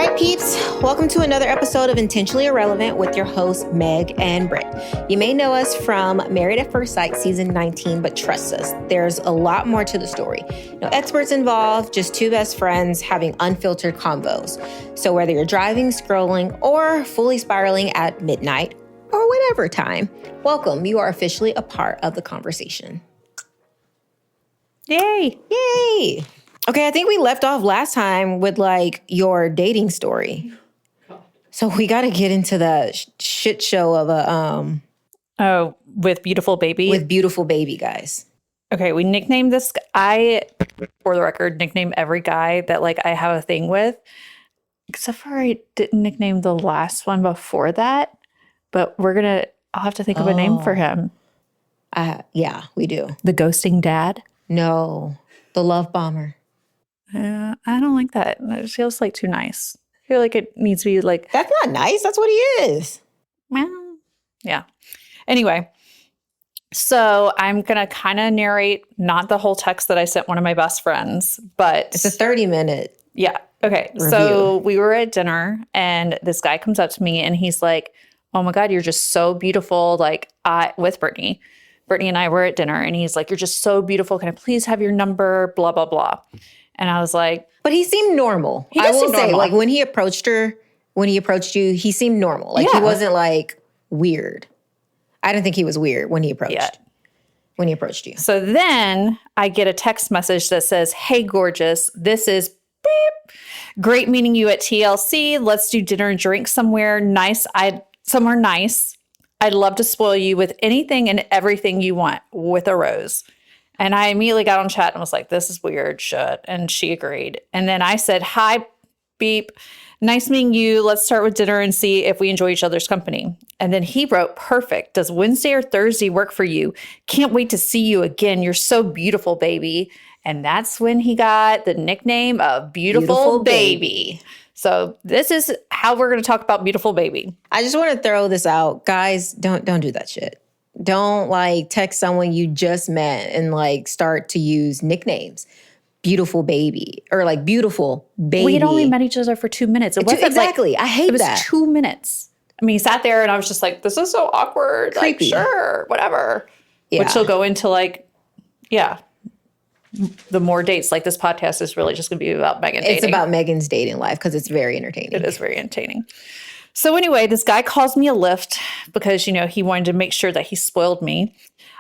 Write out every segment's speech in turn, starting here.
right, peeps. Welcome to another episode of Intentionally Irrelevant with your hosts, Meg and Britt. You may know us from Married at First Sight season 19, but trust us, there's a lot more to the story. No experts involved, just two best friends having unfiltered convos. So whether you're driving, scrolling, or fully spiraling at midnight, or whatever time, welcome. You are officially a part of the conversation. Yay. Yay. Okay, I think we left off last time with like your dating story. So we got to get into the shit show of a with Beautiful Baby. with beautiful baby, guys. Okay, we nicknamed this. I, for the record, nickname every guy that like I have a thing with, except for I didn't nickname the last one before that. But I'll have to think of a name for him. Yeah, we do. The ghosting dad. No, the love bomber. I don't like that. It feels like too nice. I feel like it needs to be like, That's not nice. That's what he is. well, yeah. Anyway, so I'm going to kind of narrate not the whole text that I sent one of my best friends, but It's a 30-minute. yeah. Okay. Review. So we were at dinner and this guy comes up to me and he's like, "Oh my God, you're just so beautiful." Like with Brittany. Brittany and I were at dinner and he's like, "You're just so beautiful. Can I please have your number?" Blah, blah, blah. And I was like, But he seemed normal. He does I will seem say, normal. like when he approached you, he seemed normal. Like he Yeah. wasn't like weird. I didn't think he was weird when he approached. Yeah. When he approached you. so then I get a text message that says, "Hey, gorgeous, this is beep. Great meeting you at TLC. Let's do dinner and drink somewhere nice. Somewhere nice. I'd love to spoil you with anything and everything you want with a rose." And I immediately got on chat and was like, "This is weird shit." And she agreed. And then I said, "Hi, beep. Nice meeting you. Let's start with dinner and see if we enjoy each other's company." And then he wrote, "Perfect. Does Wednesday or Thursday work for you? Can't wait to see you again. You're so beautiful, baby." And that's when he got the nickname of Beautiful Baby. So this is how we're going to talk about Beautiful Baby. I just want to throw this out. Guys, don't do that shit. Don't like text someone you just met and like start to use nicknames. Beautiful baby or like beautiful baby. We had only met each other for 2 minutes. It wasn't exactly. Like, I hate it was that. 2 minutes. I mean, he sat there and I was just like, "This is so awkward." Creepy. Like, sure, whatever. Yeah. Which will go into like, yeah, the more dates. Like this podcast is really just going to be about Megan dating. It's about Megan's dating life because it's very entertaining. It is very entertaining. So anyway, this guy calls me a lift because, you know, he wanted to make sure that he spoiled me.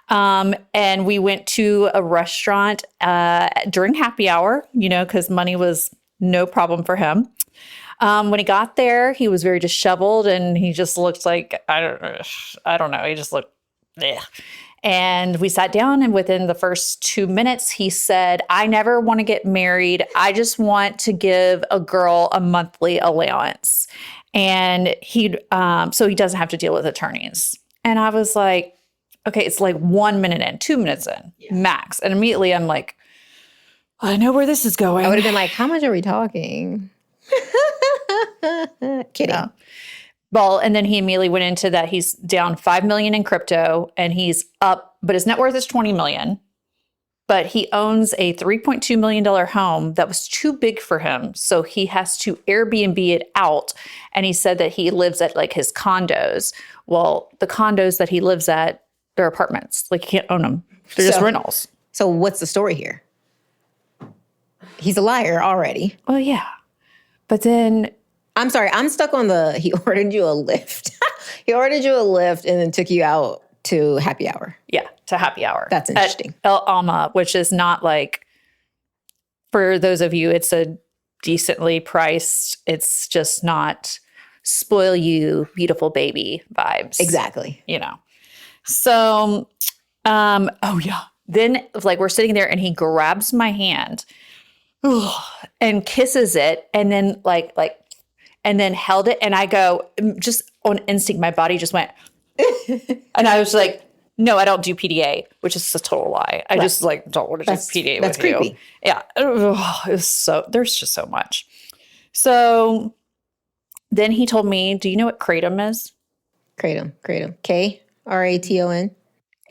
And we went to a restaurant during happy hour, you know, because money was no problem for him. When he got there, he was very disheveled and he just looked like, I don't know. He just looked, bleh. And we sat down and within the first 2 minutes, he said, "I never want to get married. I just want to give a girl a monthly allowance." And so he doesn't have to deal with attorneys. And I was like, okay, it's like 1 minute in, 2 minutes in, max. And immediately I'm like, I know where this is going. I would have been like, how much are we talking? Kidding. Yeah. Well, and then he immediately went into that he's down $5 million in crypto and he's up, but his net worth is $20 million. But he owns a $3.2 million home that was too big for him. So he has to Airbnb it out. And he said that he lives at like his condos. Well, the condos that he lives at, they're apartments. Like you can't own them. They're just rentals. So what's the story here? He's a liar already. Well, yeah. But then I'm sorry. I'm stuck on he ordered you a lift. He ordered you a lift and then took you out to happy hour. yeah, to happy hour. That's interesting. At El Alma, which is not like, for those of you, it's a decently priced, it's just not spoil you, beautiful baby vibes. Exactly. You know. So, oh yeah. Then like we're sitting there and he grabs my hand and kisses it and then and then held it. And I go, just on instinct, my body just went, and I was like, "No, I don't do PDA," which is a total lie. I just like don't want to do PDA That's with creepy. you. Yeah. There's just so much. So then he told me, "Do you know what kratom is?" Kratom. K-R-A-T-O-N.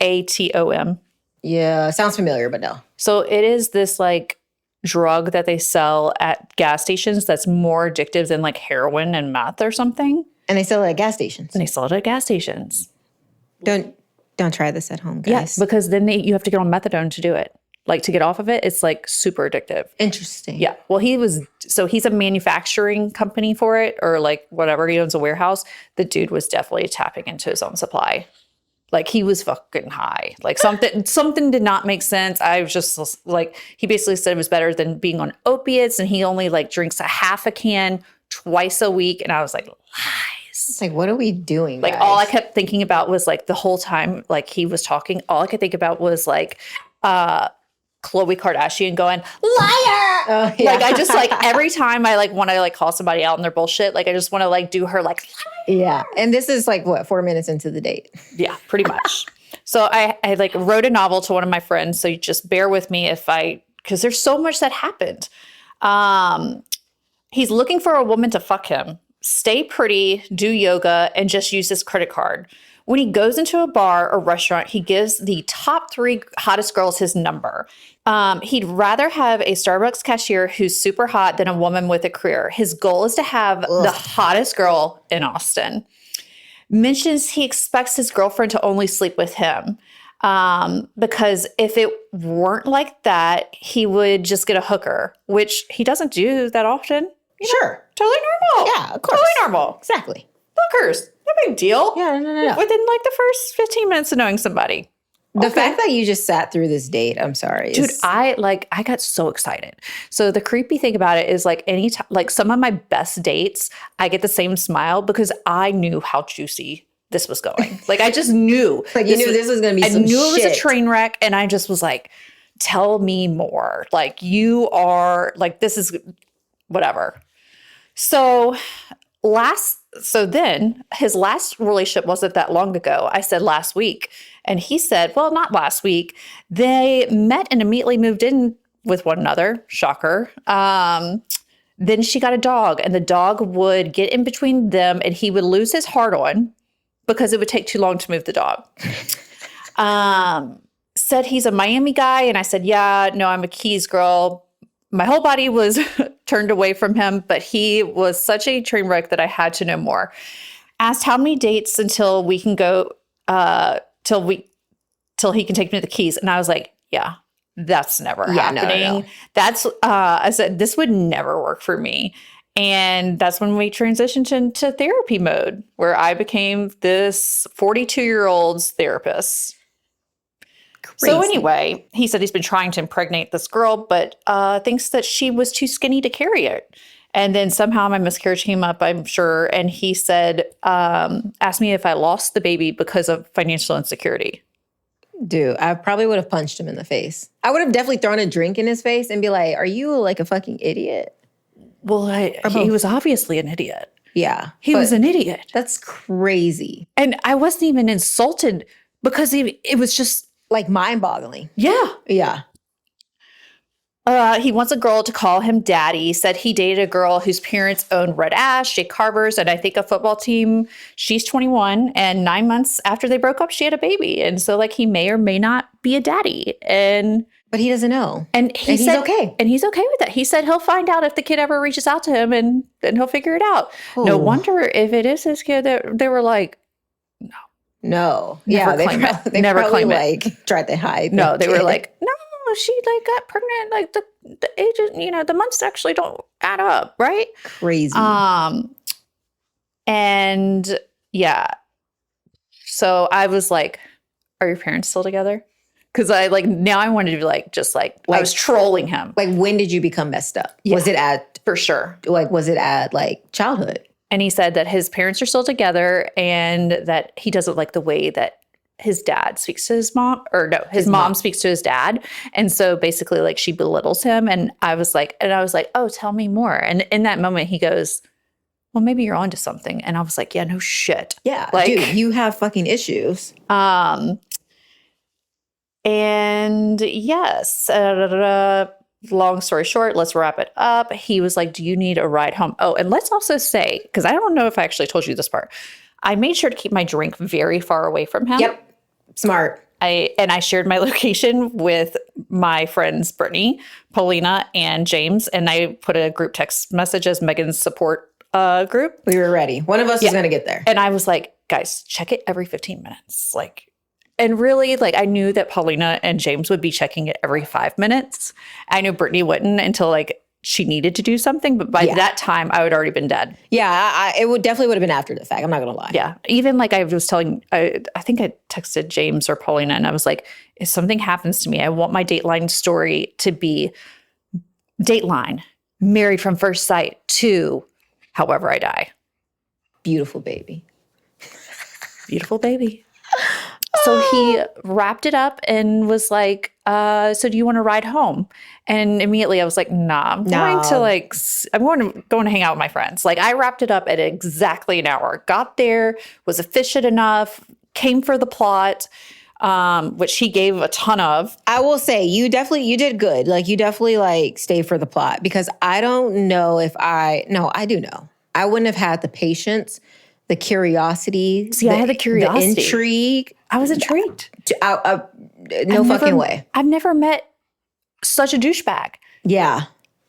ATOM. Yeah. Sounds familiar, but no. So it is this like drug that they sell at gas stations that's more addictive than like heroin and meth or something. And they sell it at gas stations. And they sell it at gas stations. Don't try this at home, guys. Yes, because then you have to get on methadone to do it. Like to get off of it, it's like super addictive. Interesting. Yeah. Well, he's a manufacturing company for it or like whatever. He owns a warehouse. The dude was definitely tapping into his own supply. Like he was fucking high. Like something did not make sense. I was just like, he basically said it was better than being on opiates. And he only like drinks a half a can twice a week. And I was like, lies. It's like, what are we doing, Like guys? all I kept thinking about was like the whole time, like he was talking, all I could think about was like, Khloe Kardashian going, liar! Oh, yeah. Like I just like every time I like want to like call somebody out on their bullshit, like I just want to like do her like, liar. Yeah. And this is like what, 4 minutes into the date? Yeah, pretty much. So I like wrote a novel to one of my friends. So you just bear with me because there's so much that happened. He's looking for a woman to fuck him, stay pretty, do yoga, and just use his credit card. When he goes into a bar or restaurant, he gives the top 3 hottest girls his number. He'd rather have a Starbucks cashier who's super hot than a woman with a career. His goal is to have the hottest girl in Austin. Mentions he expects his girlfriend to only sleep with him because if it weren't like that, he would just get a hooker, which he doesn't do that often. Sure. Totally normal. Yeah, of course. Totally normal. Exactly. Hookers. No big deal. Yeah, no. Within like the first 15 minutes of knowing somebody. The fact that you just sat through this date, I'm sorry. Dude, I got so excited. So the creepy thing about it is like anytime, like some of my best dates, I get the same smile because I knew how juicy this was going. Like I just knew. Like you knew this was going to be some shit. I knew it was a train wreck and I just was like, tell me more. Like you are like, this is whatever. So then his last relationship wasn't that long ago. I said last week. And he said, well, not last week. They met and immediately moved in with one another. Shocker. Then she got a dog and the dog would get in between them and he would lose his heart on because it would take too long to move the dog. Said he's a Miami guy. And I said, yeah, no, I'm a Keys girl. My whole body was turned away from him, but he was such a train wreck that I had to know more. Asked how many dates until we can go, till he can take me to the Keys. And I was like, yeah, that's never happening. No. That's, I said, this would never work for me. And that's when we transitioned into therapy mode, where I became this 42-year-old's therapist. Crazy. So anyway, he said he's been trying to impregnate this girl, but thinks that she was too skinny to carry it. And then somehow my miscarriage came up, I'm sure. And he said, asked me if I lost the baby because of financial insecurity. Dude, I probably would have punched him in the face. I would have definitely thrown a drink in his face and be like, are you like a fucking idiot? Well, he was obviously an idiot. Yeah. He was an idiot. That's crazy. And I wasn't even insulted because it was just like mind-boggling. Yeah. Yeah. He wants a girl to call him daddy. Said he dated a girl whose parents owned Red Ash, Jake Carver's, and I think a football team. She's 21, and 9 months after they broke up, she had a baby. And so, like, he may or may not be a daddy. But he doesn't know. And he's okay. And he's okay with that. He said he'll find out if the kid ever reaches out to him, and then he'll figure it out. Ooh. No wonder if it is his kid that they were like, no. Never claim it. They never probably claim like tried to hide. No, they were like, no. She like got pregnant, like the ages, the months actually don't add up, right? Crazy. And yeah. So I was like, are your parents still together? Because now I wanted to be like, I was trolling him. Like, when did you become messed up? Yeah, was it at, for sure. Like, was it at like childhood? And he said that his parents are still together and that he doesn't like the way that his dad speaks to his mom, or no, his mom speaks to his dad. And so basically like she belittles him. And I was like, oh, tell me more. And in that moment he goes, well, maybe you're onto something. And I was like, yeah, no shit. Yeah. Like, dude, you have fucking issues. And yes, long story short, let's wrap it up. He was like, do you need a ride home? Oh, and let's also say, because I don't know if I actually told you this part, I made sure to keep my drink very far away from him. Yep. Smart. I shared my location with my friends Brittany, Paulina, and James, and I put a group text message as Megan's support group. We were ready. One of us was going to get there. And I was like, guys, check it every 15 minutes. Like, and really, like, I knew that Paulina and James would be checking it every 5 minutes. I knew Brittany wouldn't until like she needed to do something, but by that time I would already been dead. Yeah, it would definitely would have been after the fact. I'm not gonna lie. Yeah, even like I was telling, I think I texted James or Paulina, and I was like, if something happens to me, I want my Dateline story to be Dateline, married from first sight to however I die. Beautiful baby. Beautiful baby. So he wrapped it up and was like, so do you want to ride home? And immediately I was like, nah, I'm going to hang out with my friends. Like I wrapped it up at exactly an hour. Got there, was efficient enough, came for the plot, which he gave a ton of. I will say you did good. Like you definitely like stayed for the plot because I don't know if I do know. I wouldn't have had the patience, the curiosity. See, I had the curiosity. The intrigue. I was intrigued. No fucking way. I've never met such a douchebag. Yeah.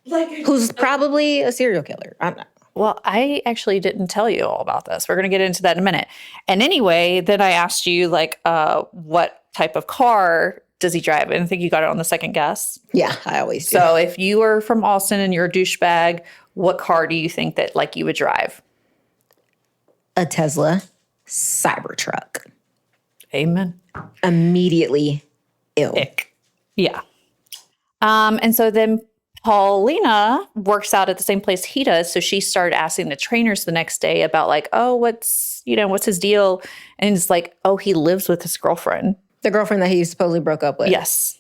Who's probably a serial killer. I don't know. Well, I actually didn't tell you all about this. We're going to get into that in a minute. And anyway, then I asked you like, what type of car does he drive? And I think you got it on the second guess. Yeah, I always do. So if you are from Austin and you're a douchebag, what car do you think that like you would drive? A Tesla Cybertruck. Amen. Immediately ill. Ick. Yeah. And so then Paulina works out at the same place he does. So she started asking the trainers the next day about like, oh, what's his deal? And it's like, oh, he lives with his girlfriend. The girlfriend that he supposedly broke up with. Yes.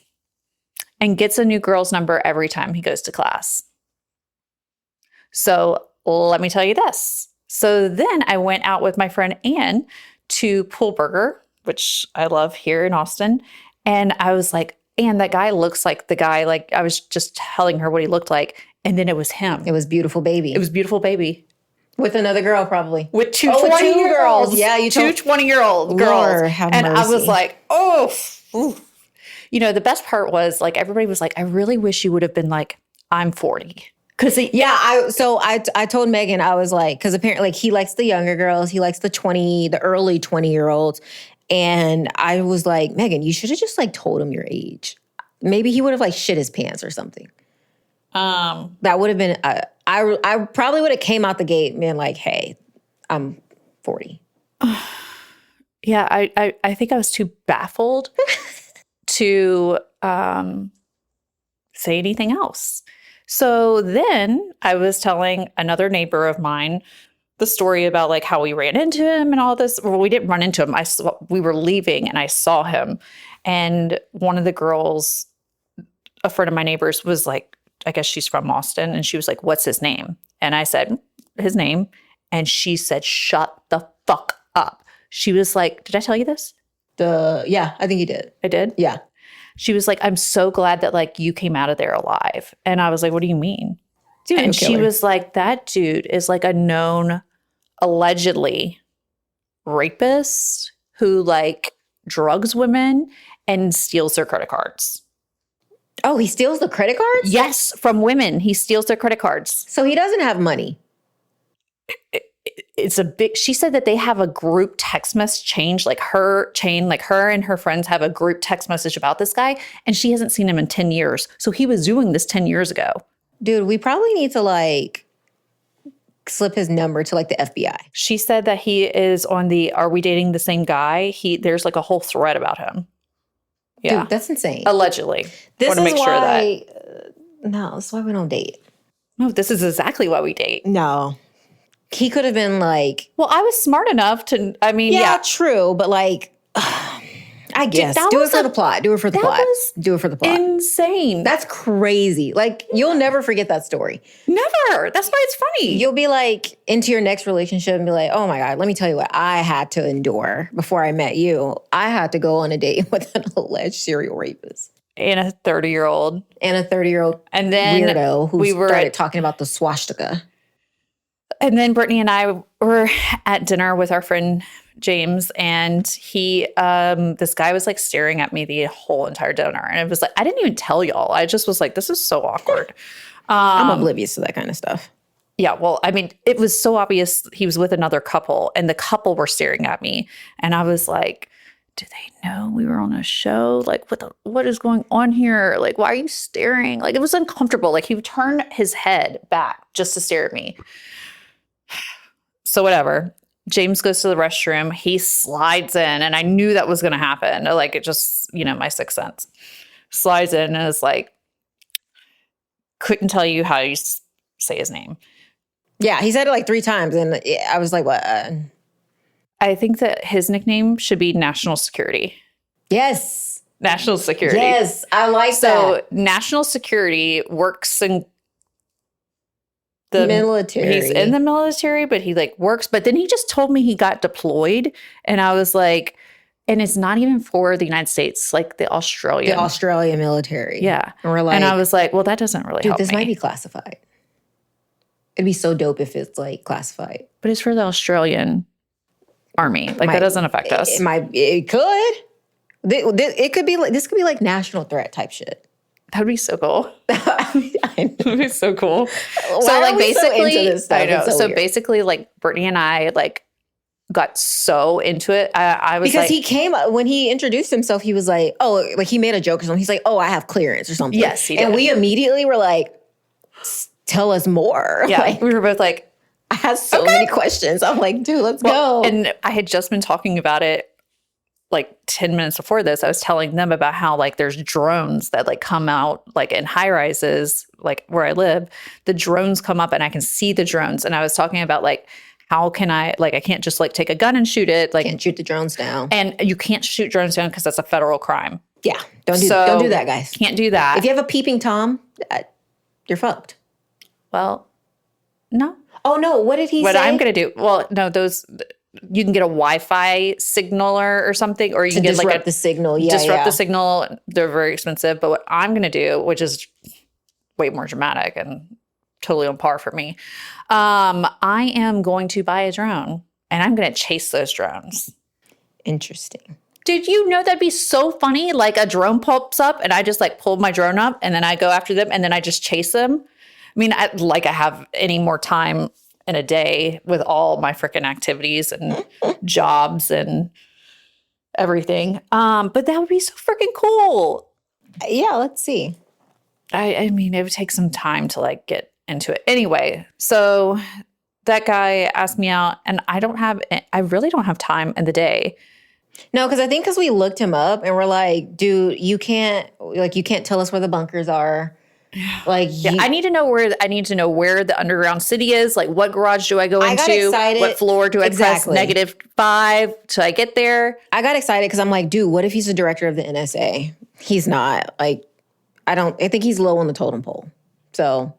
And gets a new girl's number every time he goes to class. So let me tell you this. So then I went out with my friend Anne to Pool Burger, which I love here in Austin. And I was like, Anne, that guy looks like the guy, like I was just telling her what he looked like. And then it was him. It was beautiful baby. It was beautiful baby. With another girl, probably. With two 20-year-olds. Girls. Yeah, you two 20-year-old girls. Lord, have and mercy. I was like, oh. Oof. You know, the best part was like, everybody was like, I really wish you would have been like, I'm 40. I told Megan, I was like, because apparently like, he likes the younger girls. He likes the early 20-year-olds. And I was like, Megan, you should have just like told him your age. Maybe he would have like shit his pants or something. That would have been, I probably would have came out the gate being like, hey, I'm 40. Yeah, I think I was too baffled to say anything else. So then I was telling another neighbor of mine the story about like how we ran into him and all this. Well, we didn't run into him. We were leaving and I saw him. And one of the girls, a friend of my neighbor's, was like, I guess she's from Austin. And she was like, what's his name? And I said, his name. And she said, shut the fuck up. She was like, did I tell you this? Yeah, I think you did. I did? Yeah. She was like, I'm so glad that like you came out of there alive. And I was like, what do you mean? And she was like, that dude is like a known, allegedly, rapist who like drugs women and steals their credit cards. Oh, he steals the credit cards? Yes, from women. He steals their credit cards. So he doesn't have money. It's a big, she said that they have a group text message change, like her and her friends have a group text message about this guy, and she hasn't seen him in 10 years. So he was doing this 10 years ago. Dude, we probably need to like slip his number to like the FBI. She said that he is on the Are We Dating the Same Guy? There's like a whole thread about him. Yeah. Dude, that's insane. Allegedly. This want to make is sure why, that. No, that's why we don't date. No, this is exactly why we date. No. He could have been like... Well, I was smart enough to, I mean, yeah. True, but like... I guess. Do it for the plot. Do it for the plot. Do it for the plot. Insane. That's crazy. Like, you'll never forget that story. Never. That's why it's funny. You'll be like into your next relationship and be like, oh my God, let me tell you what I had to endure before I met you. I had to go on a date with an alleged serial rapist. And a 30-year-old. And a 30-year-old and then weirdo who started talking about the swastika. And then Brittany and I were at dinner with our friend James, and he, this guy was like staring at me the whole entire dinner. And it was like, I didn't even tell y'all. I just was like, this is so awkward. I'm oblivious to that kind of stuff. Yeah, well, I mean, it was so obvious he was with another couple, and the couple were staring at me. And I was like, do they know we were on a show? Like, what is going on here? Like, why are you staring? Like, it was uncomfortable. Like, he would turn his head back just to stare at me. So whatever. James goes to the restroom. He slides in, and I knew that was going to happen. Like, it just, my sixth sense. Slides in and is like, couldn't tell you how you say his name. Yeah, he said it like 3 times, and I was like, what? I think that his nickname should be National Security. Yes. National Security. Yes, I like that. So National Security works in the military. He's in the military, but he like works. But then he just told me he got deployed. And I was like, and it's not even for the United States, like the Australian. The Australian military. Yeah. And we're like, and I was like, well, that doesn't really help this me. might be classified. It'd be so dope if it's like classified. But it's for the Australian Army. Like that doesn't affect us. It could. It could be like, this could be like national threat type shit. That would be so cool. That would be so cool. Why so like basically, so into this stuff? I know. So basically, like Brittany and I like got so into it. I was because like, he came when he introduced himself, he was like, oh, like he made a joke or something. He's like, oh, I have clearance or something. Yes, he did. And we immediately were like, tell us more. Yeah, like, we were both like, I had so many questions. I'm like, dude, let's go. And I had just been talking about it like 10 minutes before this. I was telling them about how like there's drones that like come out like in high rises, like where I live, the drones come up and I can see the drones. And I was talking about like, how can I can't just like take a gun and shoot it. Like can't shoot the drones down. And you can't shoot drones down because that's a federal crime. Yeah. Don't do that, guys. Can't do that. If you have a peeping Tom, you're fucked. Well, no. Oh no, what did he say? What I'm going to do, well, no, you can get a Wi-Fi signaler or something, or you can get like the signal. Yeah, disrupt the signal. They're very expensive. But what I'm going to do, which is way more dramatic and totally on par for me, I am going to buy a drone and I'm going to chase those drones. Interesting. Did you know that'd be so funny? Like a drone pops up and I just like pull my drone up and then I go after them and then I just chase them. I mean, I have any more time in a day with all my freaking activities and jobs and everything. But that would be so freaking cool. Yeah, let's see. I mean, it would take some time to like get into it. Anyway, so that guy asked me out and I really don't have time in the day. No, because I think we looked him up and we're like, dude, you can't tell us where the bunkers are. Like, yeah, I need to know where the underground city is. Like, what garage do I go into? I got excited. What floor do I press -5 till I get there? I got excited because I'm like, dude, what if he's the director of the NSA? He's not. Like, I think he's low on the totem pole. So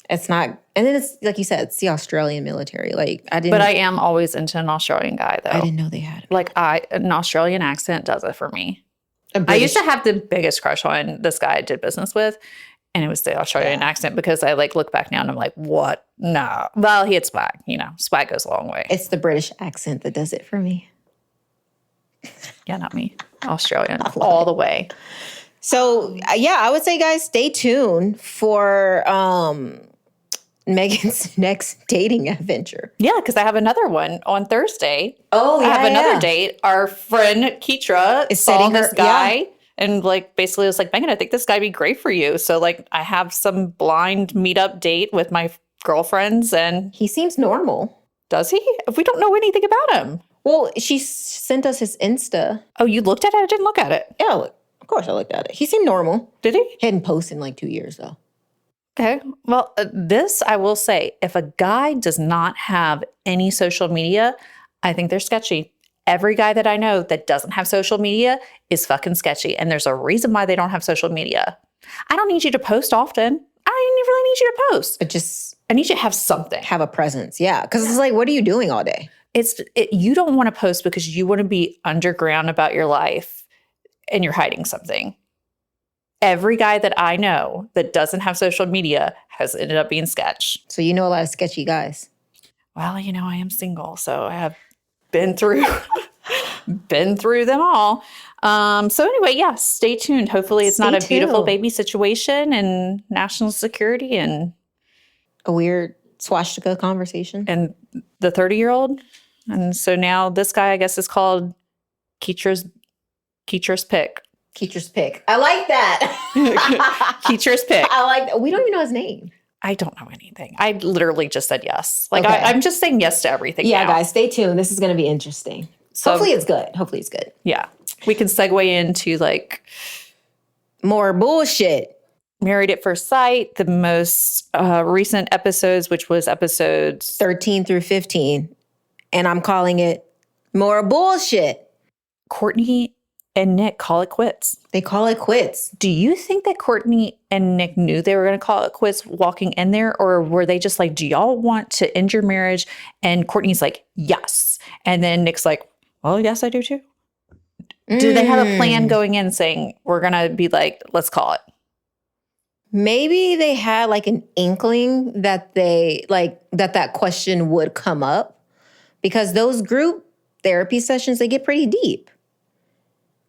it's not. And then it's like you said, it's the Australian military. Like But I am always into an Australian guy, though. I didn't know they had. Like an Australian accent does it for me. I used to have the biggest crush on this guy I did business with. And it was the Australian accent because I like look back now and I'm like, what? No. Well, he had swag. Swag goes a long way. It's the British accent that does it for me. Yeah, not me. Australian all the way. So, yeah, I would say, guys, stay tuned for Megan's next dating adventure. Yeah, because I have another one on Thursday. Oh, yeah, I have another date. Our friend Keitra is saw this guy. Yeah. And like basically it was like, Megan, I think this guy would be great for you. So like I have some blind meetup date with my girlfriends and he seems normal. Does he? We don't know anything about him. Well, she sent us his Insta. Oh, you looked at it? I didn't look at it. Yeah, of course I looked at it. He seemed normal. Did he? He hadn't posted in like 2 years though. Okay. Well, this I will say, if a guy does not have any social media, I think they're sketchy. Every guy that I know that doesn't have social media is fucking sketchy. And there's a reason why they don't have social media. I don't need you to post often. I don't really need you to post. But just... I need you to have something. Have a presence. Yeah. Because it's like, what are you doing all day? You don't want to post because you want to be underground about your life and you're hiding something. Every guy that I know that doesn't have social media has ended up being sketch. So you know a lot of sketchy guys. Well, I am single, so I have been through been through them all. So anyway, yes, stay tuned. Hopefully it's not a beautiful baby situation and national security and a weird swastika conversation. And the 30-year-old. And so now this guy, I guess, is called Keetra's Pick. Keetra's Pick. I like that. Keetra's Pick. I like that. We don't even know his name. I don't know anything. I literally just said yes. Like, okay. I'm just saying yes to everything Yeah, now. guys, stay tuned. This is going to be interesting. So, hopefully it's good. Yeah. We can segue into, like, more bullshit. Married at First Sight, the most recent episodes, which was episodes 13 through 15. And I'm calling it more bullshit. Courtney and Nick call it quits. They call it quits. Do you think that Courtney and Nick knew they were going to call it quits walking in there? Or were they just like, do y'all want to end your marriage? And Courtney's like, yes. And then Nick's like, well, yes, I do too. Do they have a plan going in saying, we're going to be like, let's call it? Maybe they had like an inkling that that question would come up, because those group therapy sessions, they get pretty deep.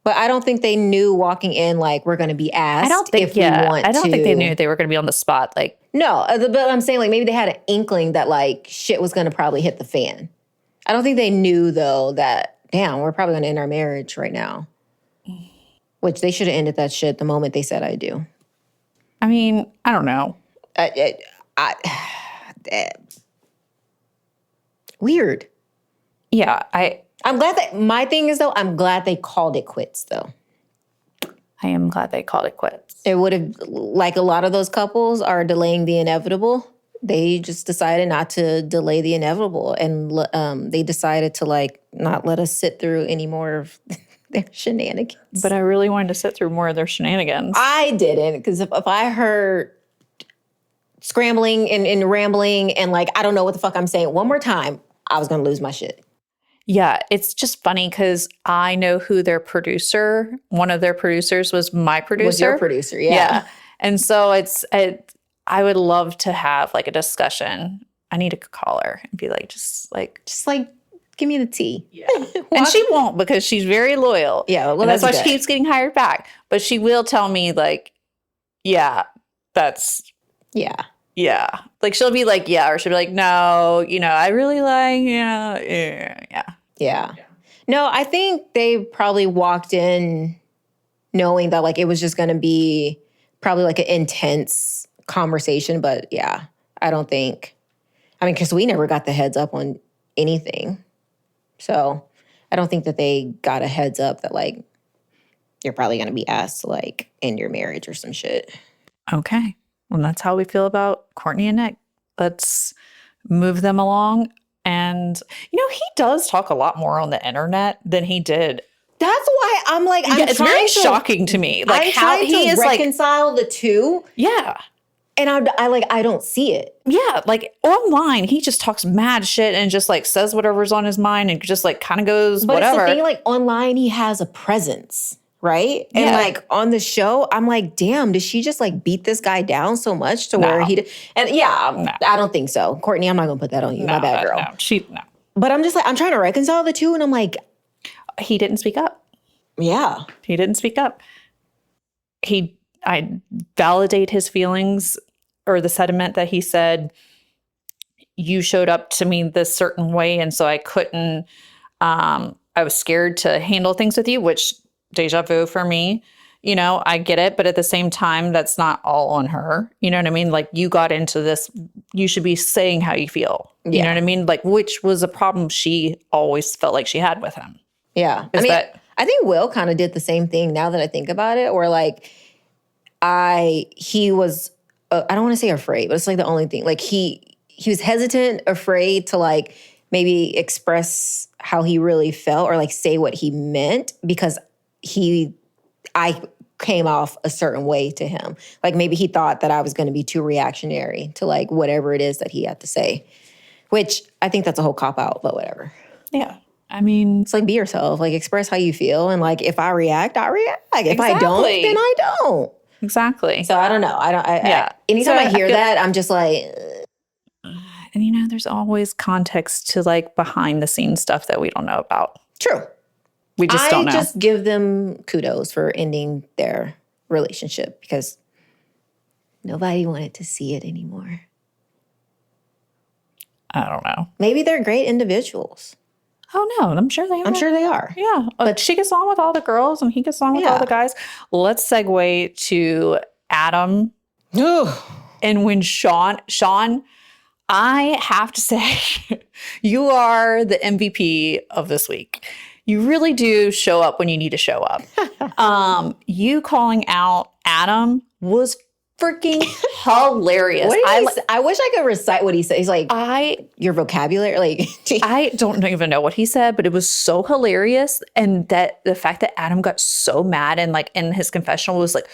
But I don't think they knew walking in, like, we're going to be asked if we want to. I don't think they knew they were going to be on the spot. Like, no, but I'm saying, like, maybe they had an inkling that, like, shit was going to probably hit the fan. I don't think they knew, though, that, damn, we're probably going to end our marriage right now. Which they should have ended that shit the moment they said I do. I mean, I don't know. Weird. Yeah, I'm glad that, my thing is, though, I'm glad they called it quits, though. I am glad they called it quits. It would have, like a lot of those couples are delaying the inevitable. They just decided not to delay the inevitable. And they decided to, like, not let us sit through any more of their shenanigans. But I really wanted to sit through more of their shenanigans. I didn't, because if I heard scrambling and rambling and, like, I don't know what the fuck I'm saying one more time, I was going to lose my shit. Yeah, it's just funny because I know who one of their producers was my producer. Was your producer, yeah. And so I would love to have like a discussion. I need to call her and be like, just like, give me the tea. Yeah. And she won't, because she's very loyal. Yeah, well, and that's why she keeps getting hired back. But she will tell me like, yeah, that's... Yeah. Yeah. Like, she'll be like, yeah. Or she'll be like, no, I really like, yeah. Yeah. No, I think they probably walked in knowing that, like, it was just going to be probably like an intense conversation. But yeah, because we never got the heads up on anything. So I don't think that they got a heads up that, like, you're probably going to be asked to, like, end your marriage or some shit. Okay. Well, that's how we feel about Courtney and Nick. Let's move them along. And, he does talk a lot more on the internet than he did. That's why I'm like, it's very shocking to me. Like, I'm how trying he to is reconcile the two. Yeah. And I don't see it. Yeah. Like, online, he just talks mad shit and just, like, says whatever's on his mind and just, like, kind of goes whatever. But it's the thing, like, online, he has a presence. Right? And like on the show, I'm like, damn, did she just like beat this guy down so much to where he did? And I don't think so. Courtney, I'm not going to put that on you. My bad, girl. No. But I'm just like, I'm trying to reconcile the two. And I'm like, he didn't speak up. Yeah. He didn't speak up. I validate his feelings or the sentiment that he said, you showed up to me this certain way. And so I couldn't, I was scared to handle things with you, which deja vu for me, I get it. But at the same time, that's not all on her. You know what I mean? Like, you got into this, you should be saying how you feel. You know what I mean? Like, which was a problem she always felt like she had with him. Yeah. I think Will kind of did the same thing now that I think about it, or like he was, I don't want to say afraid, but it's like the only thing, like he was hesitant, afraid to like maybe express how he really felt or like say what he meant, because I came off a certain way to him. Like, maybe he thought that I was going to be too reactionary to like whatever it is that he had to say, which I think that's a whole cop-out, but whatever. Yeah. I mean, it's like, be yourself, like express how you feel. And like, if I react, I react. Like, if I don't, then I don't. Exactly. So I don't know. Anytime I hear that, I'm just like, And, there's always context to like behind the scenes stuff that we don't know about. True. We just don't know. I just give them kudos for ending their relationship because nobody wanted to see it anymore. I don't know. Maybe they're great individuals. Oh, no. I'm sure they are. I'm sure they are. Yeah. But she gets on with all the girls and he gets on with all the guys. Let's segue to Adam. And when Sean, I have to say, you are the MVP of this week. You really do show up when you need to show up. You calling out Adam was freaking hilarious. I wish I could recite what he said. He's like, your vocabulary, like I don't even know what he said, but it was so hilarious. And that the fact that Adam got so mad and like in his confessional was like,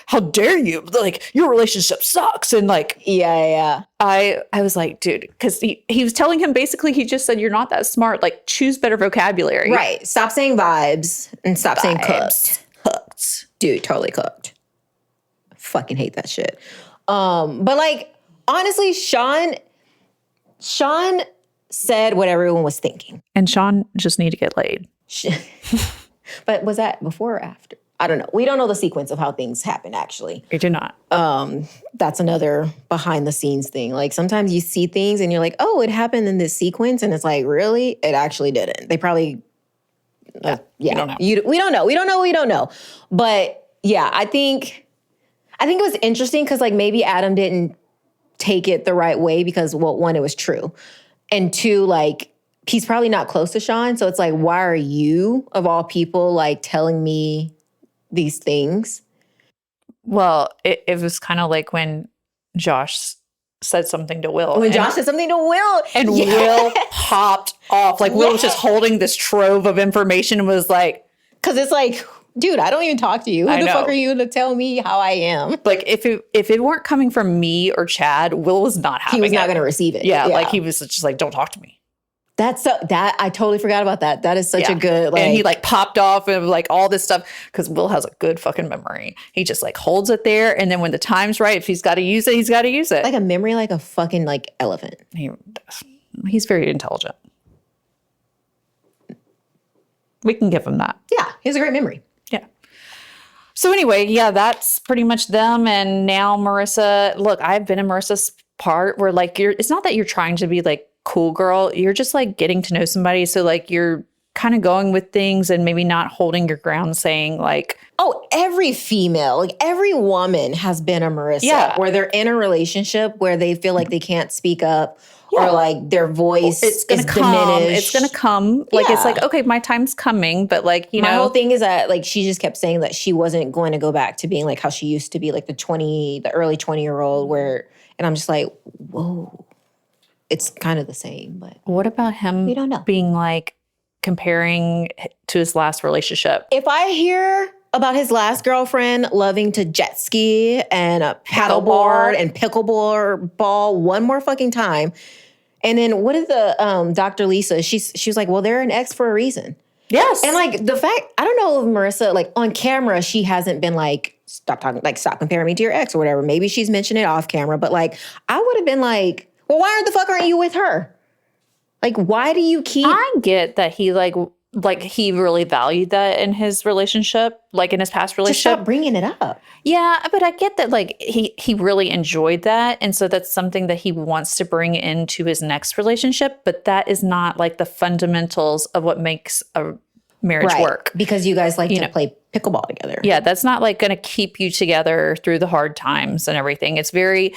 how dare you? Like your relationship sucks. And like, yeah. I was like, dude, because he was telling him basically, he just said, you're not that smart. Like choose better vocabulary. Right. Stop saying vibes and stop saying cooked. Cooked. Dude, totally cooked. Fucking hate that shit. But like, honestly, Sean said what everyone was thinking. And Sean just need to get laid. But was that before or after? I don't know. We don't know the sequence of how things happen, actually. We do not. That's another behind the scenes thing. Like sometimes you see things and you're like, oh, it happened in this sequence. And it's like, really? It actually didn't. They probably, we don't know. We don't know. But yeah, I think it was interesting because like maybe Adam didn't take it the right way because, well, one, it was true. And two, like he's probably not close to Sean. So it's like, why are you, of all people, like telling me these things? Well, it was kind of like when Josh said something to Will. Josh said something to Will. And Will popped off. Like Will was just holding this trove of information and was like. Because it's like, dude, I don't even talk to you. Who the fuck are you to tell me how I am? Like if it weren't coming from me or Chad, Will was not having it. He was not going to receive it. Yeah, like he was just like, don't talk to me. That I totally forgot about that. That is such a good like. And he like popped off and like all this stuff because Will has a good fucking memory. He just like holds it there, and then when the time's right, if he's got to use it, he's got to use it. Like a memory, like a fucking like elephant. He's very intelligent. We can give him that. Yeah, he has a great memory. Yeah. So anyway, yeah, that's pretty much them. And now Marissa, look, I've been in Marissa's part where like it's not that you're trying to be like cool girl. You're just like getting to know somebody. So like you're kind of going with things and maybe not holding your ground saying like. Oh, every female, like every woman has been a Marissa where they're in a relationship where they feel like they can't speak up. Or like their voice is diminished. It's going to come. Like, it's like, okay, my time's coming. But like, my whole thing is that like, she just kept saying that she wasn't going to go back to being like how she used to be, like the early 20-year-old and I'm just like, whoa, it's kind of the same. But what about him we don't know. Being like comparing to his last relationship? If I hear about his last girlfriend loving to jet ski and a paddleboard and pickleball one more fucking time. And then what did the Dr. Lisa, she was like, well, they're an ex for a reason. Yes. And like the fact, I don't know if Marissa, like on camera, she hasn't been like, stop comparing me to your ex or whatever. Maybe she's mentioned it off camera, but like, I would have been like, well, why the fuck aren't you with her? Like, why do you keep? I get that he like he really valued that in his relationship, like in his past relationship. Just stop bringing it up. Yeah, but I get that like he really enjoyed that. And so that's something that he wants to bring into his next relationship. But that is not like the fundamentals of what makes a marriage work. Because you guys like to play pickleball together. Yeah, that's not like going to keep you together through the hard times and everything. It's very,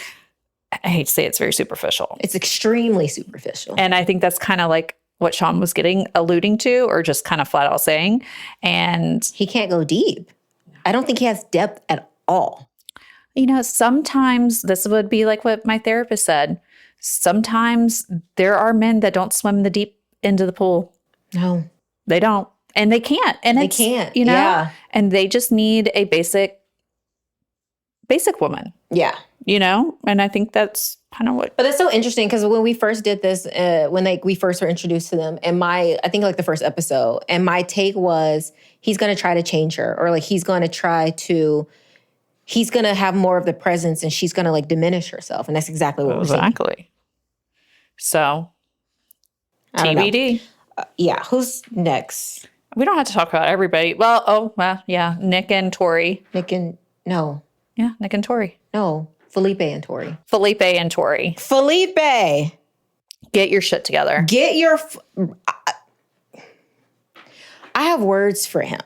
I hate to say it's very superficial. It's extremely superficial. And I think that's kind of like what Sean was alluding to, or just kind of flat out saying. And he can't go deep. I don't think he has depth at all. Sometimes this would be like what my therapist said. Sometimes there are men that don't swim the deep end of the pool. No. They don't. And they can't. And they can't. Yeah. And they just need a basic woman. Yeah. And I think that's kind of what. But that's so interesting because when we first did this, we first were introduced to them, and I think like the first episode, and my take was he's going to try to change her, or like he's going to have more of the presence, and she's going to like diminish herself, and that's exactly what we're seeing. Exactly. So, I don't know. TBD. Yeah, who's next? We don't have to talk about everybody. Well, yeah, Nick and Tori. Nick and Tori. no, Felipe and Tori. Felipe and Tori. Felipe, Get your shit together. get your. I have words for him.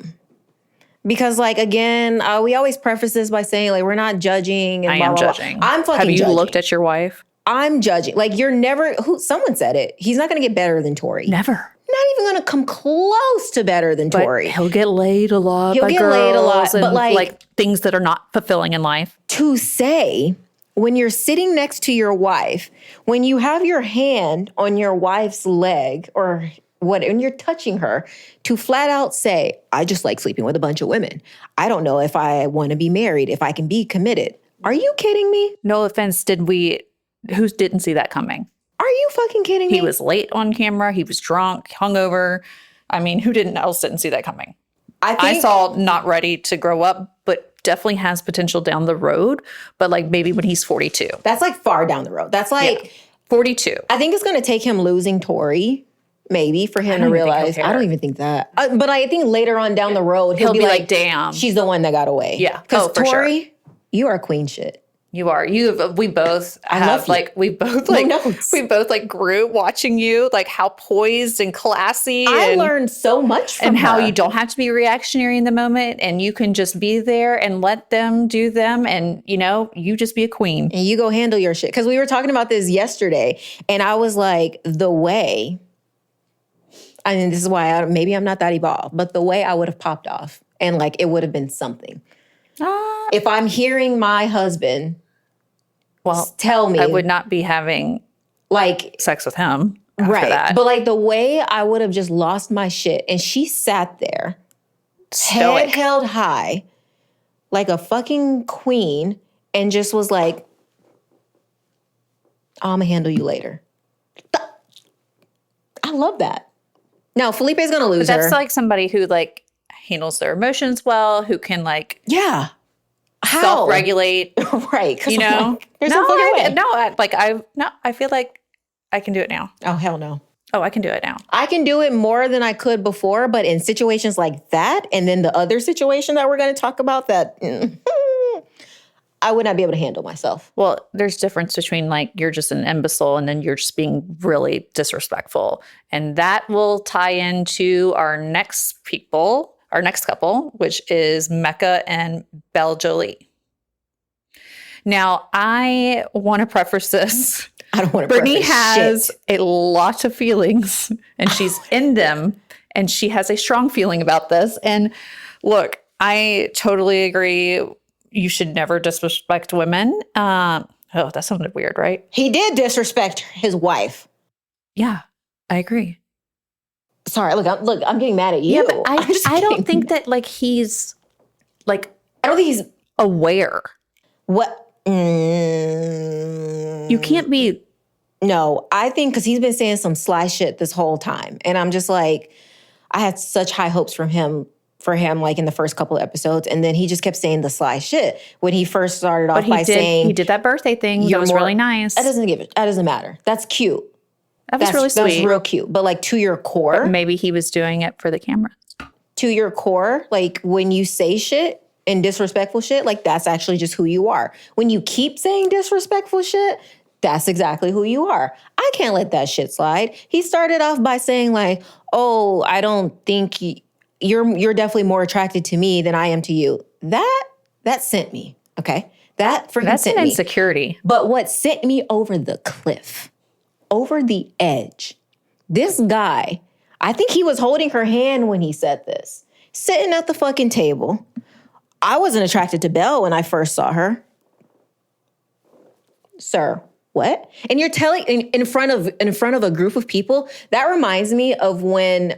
Because, like, again, we always preface this by saying, like, we're not judging. And I blah, am blah, blah. judging. I'm fucking Have you judging. looked at your wife? I'm judging. Like, you're never, someone said it. He's not going to get better than Tori. Never. Not even going to come close to better than Tori. He'll get laid a lot. He'll by get girls laid a lot, and, but, like things that are not fulfilling in life. To say, when you're sitting next to your wife, when you have your hand on your wife's leg or what, and you're touching her, to flat out say, I just like sleeping with a bunch of women. I don't know if I want to be married, if I can be committed. Are you kidding me? No offense, who didn't see that coming? Are you fucking kidding me? He was late on camera. He was drunk, hungover. I mean, who else didn't see that coming? I saw not ready to grow up, but definitely has potential down the road. But like maybe when he's 42. That's like far down the road. That's like 42. I think it's going to take him losing Tori, maybe, for him to realize. I don't even think that. But I think later on down the road, he'll be like, damn. She's the one that got away. Yeah. Because for Tori, sure. You are queen shit. You are. We both love you. we both like grew watching you, like how poised and classy. I learned so much from and how her. you don't have to be reactionary in the moment, and you can just be there and let them do them, and you just be a queen and you go handle your shit. Because we were talking about this yesterday, and I was like, the way. I mean, this is why maybe I'm not that evolved, but the way I would have popped off, and like it would have been something. If I'm hearing my husband. Well, tell me. I would not be having like sex with him after right. that. But like the way I would have just lost my shit. And she sat there, stoic, head held high, like a fucking queen, and just was like, I'm gonna handle you later. I love that. Now, Felipe's gonna lose her. That's like somebody who like handles their emotions well, who can like self-regulate. Right. Like, there's no fucking way. I feel like I can do it now. Oh, hell no. Oh, I can do it now. I can do it more than I could before, but in situations like that, and then the other situation that we're going to talk about that I would not be able to handle myself. Well, there's difference between like you're just an imbecile and then you're just being really disrespectful. And that will tie into our next couple, which is Mecca and Belle Jolie. Now, I want to preface this. I don't want to Brittany preface has shit. a lot of feelings, and she's in them, and she has a strong feeling about this. And look, I totally agree. You should never disrespect women. That sounded weird, right? He did disrespect his wife. Yeah, I agree. Sorry, I'm getting mad at you. Yeah, but I don't think that like he's like I don't think he's aware. What? You can't be. No, I think because he's been saying some sly shit this whole time, and I'm just like, I had such high hopes for him, like in the first couple of episodes, and then he just kept saying the sly shit when he first started off by saying he did that birthday thing. That was really nice. That doesn't matter. That's cute. That's really sweet. That's real cute. But like to your core, but maybe he was doing it for the camera. To your core, like when you say shit and disrespectful shit, like that's actually just who you are. When you keep saying disrespectful shit, that's exactly who you are. I can't let that shit slide. He started off by saying like, "Oh, I don't think you're definitely more attracted to me than I am to you." That sent me. Okay, that's an insecurity. But what sent me over the cliff, over the edge, this guy, I think he was holding her hand when he said this, sitting at the fucking table. I wasn't attracted to Belle when I first saw her. Sir, what? And you're telling in front of a group of people. That reminds me of when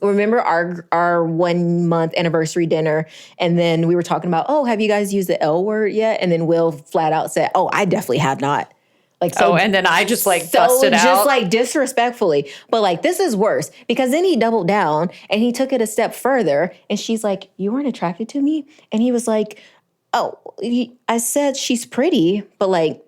remember our 1 month anniversary dinner, and then we were talking about, oh, have you guys used the L word yet? And then Will flat out said, oh, I definitely have not. Like, so, and then I just like busted out. Just like disrespectfully. But like, this is worse because then he doubled down and he took it a step further. And she's like, you weren't attracted to me? And he was like, I said she's pretty, but like,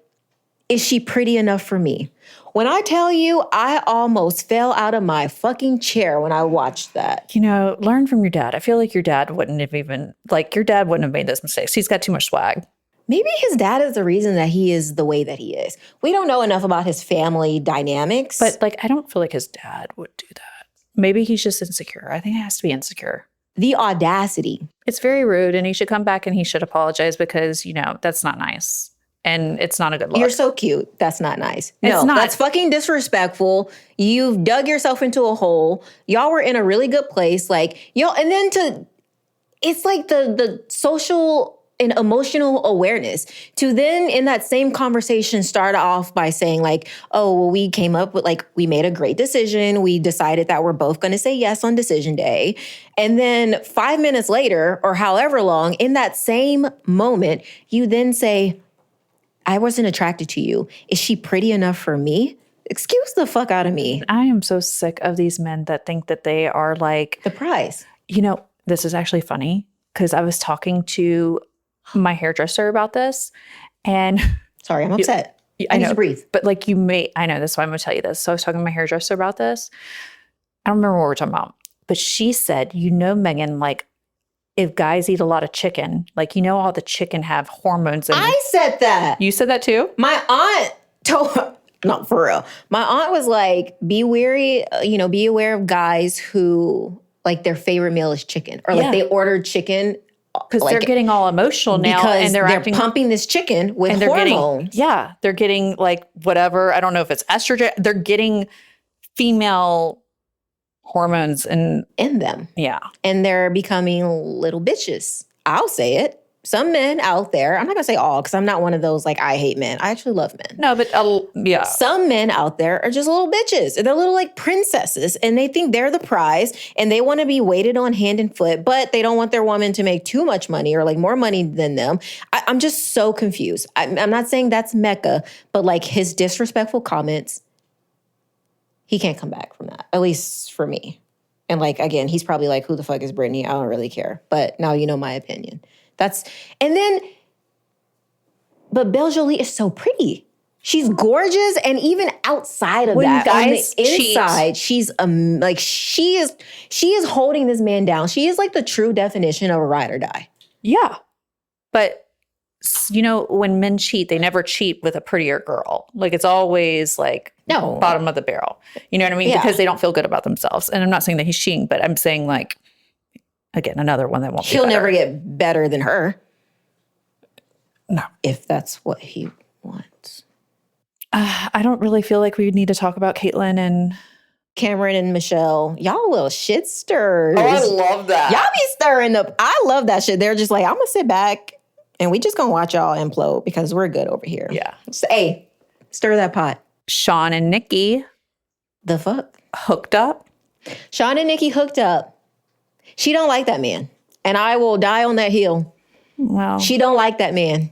is she pretty enough for me? When I tell you, I almost fell out of my fucking chair when I watched that. Learn from your dad. I feel like your dad wouldn't have made those mistakes. He's got too much swag. Maybe his dad is the reason that he is the way that he is. We don't know enough about his family dynamics. But I don't feel like his dad would do that. Maybe he's just insecure. I think it has to be insecure. The audacity. It's very rude, and he should come back and he should apologize because, that's not nice. And it's not a good look. You're so cute. That's not nice. It's not. That's fucking disrespectful. You've dug yourself into a hole. Y'all were in a really good place. And then it's like the social and emotional awareness to then in that same conversation start off by saying we came up with we made a great decision. We decided that we're both going to say yes on decision day. And then 5 minutes later or however long in that same moment, you then say, I wasn't attracted to you. Is she pretty enough for me? Excuse the fuck out of me. I am so sick of these men that think that they are the prize. This is actually funny because I was talking to my hairdresser about this, and sorry, I'm upset. I need to breathe. But I know that's why I'm going to tell you this. So I was talking to my hairdresser about this. I don't remember what we're talking about, but she said, Megan, if guys eat a lot of chicken, all the chicken have hormones in it. I said that. You said that too? My aunt told, not for real. My aunt was be wary, be aware of guys who their favorite meal is chicken or they ordered chicken. Because they're getting all emotional now, and they're pumping this chicken with hormones. They're getting whatever. I don't know if it's estrogen. They're getting female hormones in them. Yeah, and they're becoming little bitches. I'll say it. Some men out there, I'm not gonna say all because I'm not one of those I hate men. I actually love men. No, but yeah. Some men out there are just little bitches. They're little princesses and they think they're the prize and they want to be waited on hand and foot, but they don't want their woman to make too much money or more money than them. I'm just so confused. I'm not saying that's Mecca, but his disrespectful comments, he can't come back from that, at least for me. And again, he's probably who the fuck is Brittany? I don't really care. But now you know my opinion. But Belle Jolie is so pretty. She's gorgeous, and even outside of that, guys on the inside, she's she is holding this man down. She is the true definition of a ride or die. Yeah, but when men cheat, they never cheat with a prettier girl. It's always no bottom of the barrel. You know what I mean? Yeah. Because they don't feel good about themselves. And I'm not saying that he's cheating, but I'm saying again, another one that won't be better. He'll never get better than her. No. If that's what he wants. I don't really feel like we need to talk about Caitlyn and Cameron and Michelle. Y'all little shit stirrers. Oh, I love that. Y'all be stirring up. I love that shit. They're just I'm going to sit back and we just going to watch y'all implode because we're good over here. Yeah. So, hey, stir that pot. Sean and Nikki. The fuck? Hooked up. Sean and Nikki hooked up. She don't like that man. And I will die on that hill. Wow. She don't like that man.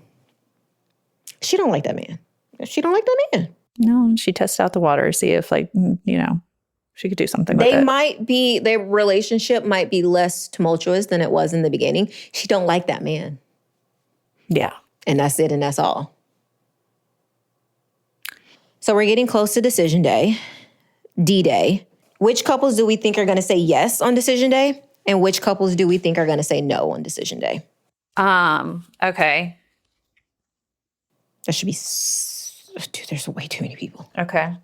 She don't like that man. She don't like that man. No, she tested out the water to see if she could do something with it. Their relationship might be less tumultuous than it was in the beginning. She don't like that man. Yeah. And that's it and that's all. So we're getting close to decision day, D-Day. Which couples do we think are going to say yes on decision day? And which couples do we think are going to say no on decision day? Okay. There should be, dude, there's way too many people. Okay.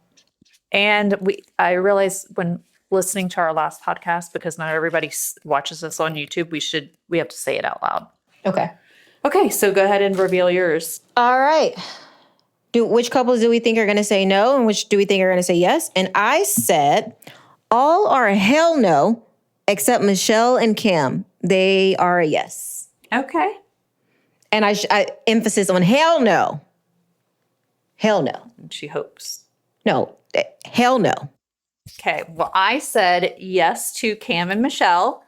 And I realized when listening to our last podcast, because not everybody watches us on YouTube, we have to say it out loud. Okay. Okay, so go ahead and reveal yours. All right. Which couples do we think are going to say no and which do we think are going to say yes? And I said all are a hell no except Michelle and Cam. They are a yes. Okay. And I emphasis on hell no. Hell no. She hopes. No, hell no. Okay, well, I said yes to Cam and Michelle.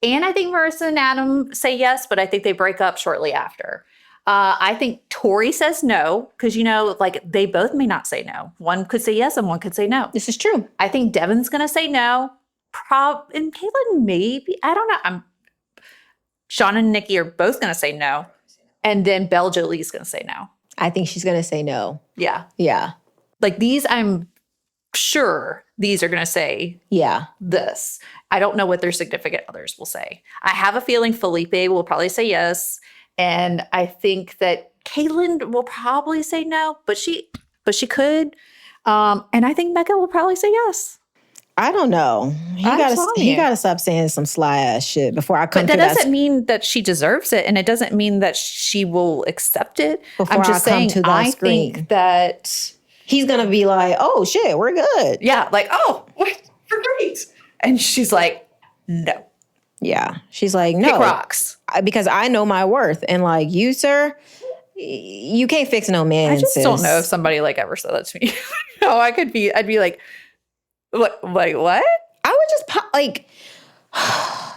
And I think Marissa and Adam say yes, but I think they break up shortly after. I think Tori says no, because, they both may not say no. One could say yes and one could say no. This is true. I think Devin's going to say no. And Caitlin maybe. I don't know. Sean and Nikki are both going to say no. And then Belle Jolie's going to say no. I think she's going to say no. Yeah. Yeah. These, I'm sure these are going to say Yeah. this. I don't know what their significant others will say. I have a feeling Felipe will probably say yes. And I think that Caitlin will probably say no, but she could. And I think Mecca will probably say yes. I don't know. He gotta stop saying some sly ass shit before I come. But that doesn't mean that she deserves it, and it doesn't mean that she will accept it. Before I'm just saying, I think that he's gonna be like, "Oh shit, we're good." Yeah, like, "Oh, we're great," and she's like, "No." Yeah, she's like, "No, Pick rocks," because I know my worth, and like you, sir, you can't fix no man. I just don't know if somebody like ever said that to me. No, I'd be like. What? I would just like, I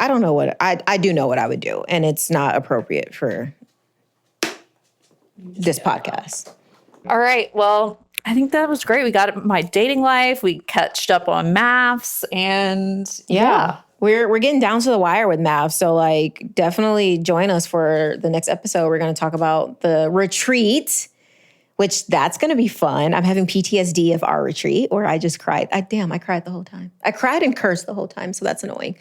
don't know what, I do know what I would do, and it's not appropriate for this podcast. All right. Well, I think that was great. We got my dating life. We catched up on MAFS, and yeah. We're getting down to the wire with MAFS. So like, definitely join us for the next episode. We're going to talk about the retreat, which that's going to be fun. I'm having PTSD of our retreat where I just cried. I cried the whole time. I cried and cursed the whole time. So that's annoying.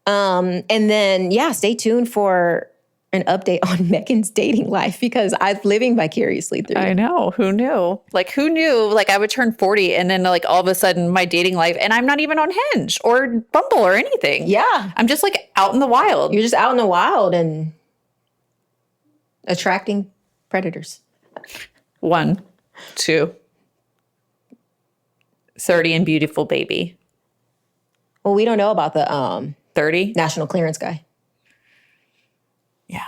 And then, stay tuned for an update on Megan's dating life because I'm living vicariously through it. I know. Who knew? Like, who knew? Like, I would turn 40 and then like all of a sudden my dating life, and I'm not even on Hinge or Bumble or anything. Yeah. I'm just like out in the wild. You're just out in the wild and attracting predators. 1, 2, 30 and beautiful baby. Well, we don't know about the 30 national clearance guy. Yeah.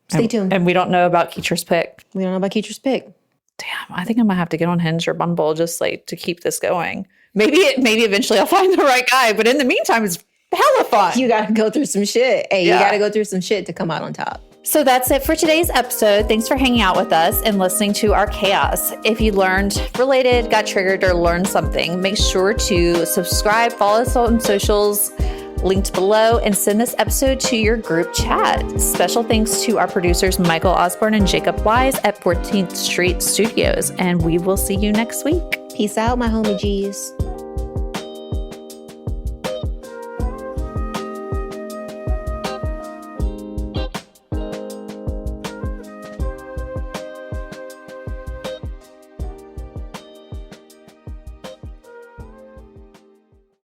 Stay tuned. And we don't know about Keetra's pick. We don't know about Keetra's pick. Damn, I think I might have to get on Hinge or Bumble just like to keep this going. Maybe eventually I'll find the right guy, but in the meantime, it's hella fun. You got to go through some shit. Hey, you got to go through some shit to come out on top. So that's it for today's episode. Thanks for hanging out with us and listening to our chaos. If you learned, related, got triggered, or learned something, make sure to subscribe, follow us on socials, linked below, and send this episode to your group chat. Special thanks to our producers, Michael Osborne and Jacob Wise at 14th Street Studios. And we will see you next week. Peace out, my homie G's.